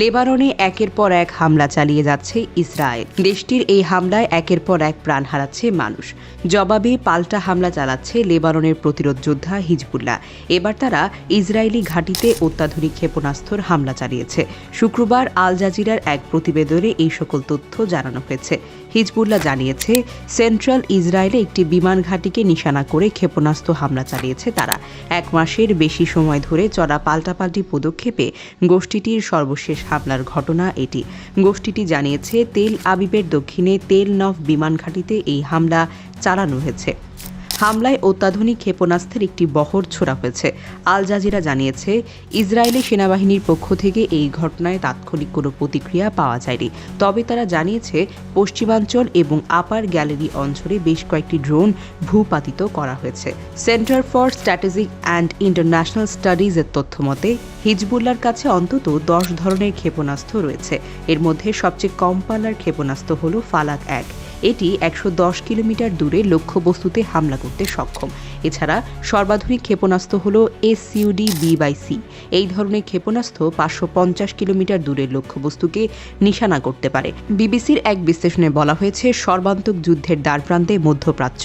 লেবাননে একের পর এক হামলা চালিয়ে যাচ্ছে ইসরায়েল। দেশটির এই হামলায় একের পর এক প্রাণ হারাচ্ছে মানুষ। জবাবে পাল্টা হামলা চালাচ্ছে লেবাননের প্রতিরোধ যোদ্ধা হিজবুল্লাহ। এবার তারা ইসরায়েলি ঘাঁটিতে অত্যাধুনিক ক্ষেপণাস্ত্র হামলা চালিয়েছে। শুক্রবার আল জাজিরার এক প্রতিবেদনে এই সকল তথ্য জানানো হয়েছে। হিজবুল্লাহ জানিয়েছে, সেন্ট্রাল ইসরায়েলে একটি বিমান ঘাঁটিকে নিশানা করে ক্ষেপণাস্ত্র হামলা চালিয়েছে তারা। 1 মাসের বেশি সময় ধরে চলা পাল্টাপাল্টি পদক্ষেপে গোষ্ঠীটির সর্বশেষ হামলার ঘটনা এটি। গোষ্ঠীটি জানিয়েছে, তেল আবিবের দক্ষিণে তেল নভ বিমান ঘাঁটিতে এই হামলা চালানো হয়েছে। হামলায় অত্যাধুনিক ক্ষেপণাস্ত্রের একটি বহর ছোড়া হয়েছে। আল জাজিরা জানিয়েছে, ইসরায়েলি সেনাবাহিনীর পক্ষ থেকে এই ঘটনায় তাৎক্ষণিক কোনো প্রতিক্রিয়া পাওয়া যায়নি। তবে তারা জানিয়েছে, পশ্চিমাঞ্চল এবং আপার গ্যালারি অঞ্চলে বেশ কয়েকটি ড্রোন ভূপাতিত করা হয়েছে। Centre for strategic and international স্টাডিজের তথ্য মতে, হিজবুল্লাহর কাছে অন্তত 10 ধরনের ক্ষেপণাস্ত্র রয়েছে। এর মধ্যে সবচেয়ে কম পাল্লার ক্ষেপণাস্ত্র হল ফালাক 1। এটি 110 কিলোমিটার দূরে লক্ষ্যবস্তুতে হামলা করতে সক্ষম। এছাড়া সর্বাধুনিক ক্ষেপণাস্ত্র হল SUD-B/C। এই ধরনের ক্ষেপণাস্ত্র 550 কিলোমিটার দূরের লক্ষ্যবস্তুকে নিশানা করতে পারে। বিবিসির এক বিশ্লেষণে বলা হয়েছে, সর্বান্তক যুদ্ধের দ্বারপ্রান্তে মধ্যপ্রাচ্য।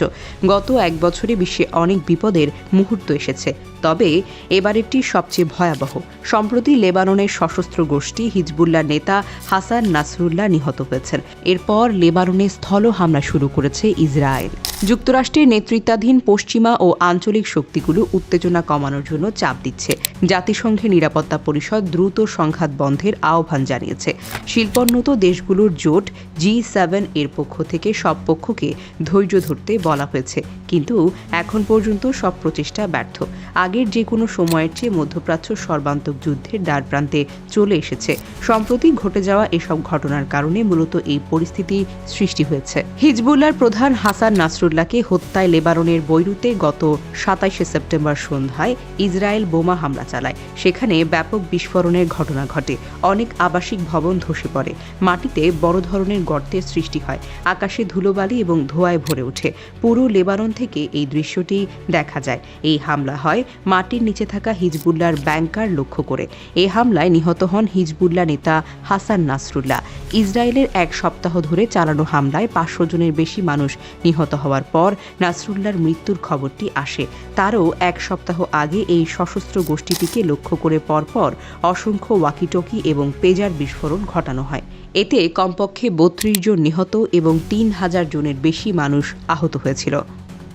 গত 1 বছরে বিশ্বে অনেক বিপদের মুহূর্ত এসেছে, তবে এবারেরটি সবচেয়ে ভয়াবহ। সম্প্রতি লেবাননের সশস্ত্র গোষ্ঠী হিজবুল্লাহ নেতা হাসান নাসরুল্লাহ নিহত হয়েছেন। এরপর লেবাননে স্থল হামলা শুরু করেছে ইসরায়েল। যুক্তরাষ্ট্রের নেতৃত্বাধীন পশ্চিমা ও আঞ্চলিক শক্তিগুলো উত্তেজনা কমানোর জন্য চাপ দিচ্ছে। জাতিসংঘের নিরাপত্তা পরিষদ দ্রুত সংঘাত বন্ধের আহ্বান জানিয়েছে। শিল্পোন্নত দেশগুলোর জোট G7 এর পক্ষ থেকে সব পক্ষকে ধৈর্য ধরতে বলা হয়েছে, কিন্তু এখন পর্যন্ত সব প্রচেষ্টা ব্যর্থ। আগের যে কোনো সময়ের চেয়ে মধ্যপ্রাচ্য সর্বান্তক যুদ্ধের দ্বারপ্রান্তে চলে এসেছে। সম্প্রতি ঘটে যাওয়া এসব ঘটনার কারণে মূলত এই পরিস্থিতি সৃষ্টি হয়েছে। হিজবুল্লাহর প্রধান হাসান নাসরুল্লাহকে হত্যায় লেবাননের বৈরুতে গত 27 সেপ্টেম্বর সন্ধ্যায় ইসরায়েল বোমা হামলা চালায়। সেখানে ব্যাপক বিস্ফোরণের ঘটনা ঘটে। অনেক আবাসিক ভবন ধসে পড়ে। মাটিতে বড় ধরনের গর্তের সৃষ্টি হয়। আকাশে ধুলোবালি এবং ধোঁয়ায় ভরে ওঠে। পুরো লেবানন থেকে এই দৃশ্যটি দেখা যায়। এই হামলা হয় মাটির নিচে থাকা হিজবুল্লাহর ব্যাংকার লক্ষ্য করে। এই হামলায় নিহত হন হিজবুল্লাহ নেতা হাসান নাসরুল্লাহ। ইসরায়েলের 1 সপ্তাহ ধরে চালানো হামলায় 500 জনের বেশি মানুষ নিহত হওয়ার পর নাসরুল্লাহর মৃত্যুর খবরটি আসে। তারও 1 সপ্তাহ আগে এই সশস্ত্র গোষ্ঠীটিকে লক্ষ্য করে পরপর অসংখ্য ওয়াকিটকি এবং পেজার বিস্ফোরণ ঘটানো হয়। এতে কমপক্ষে 32 জন নিহত এবং 3000 জনের বেশি মানুষ আহত হয়েছিল।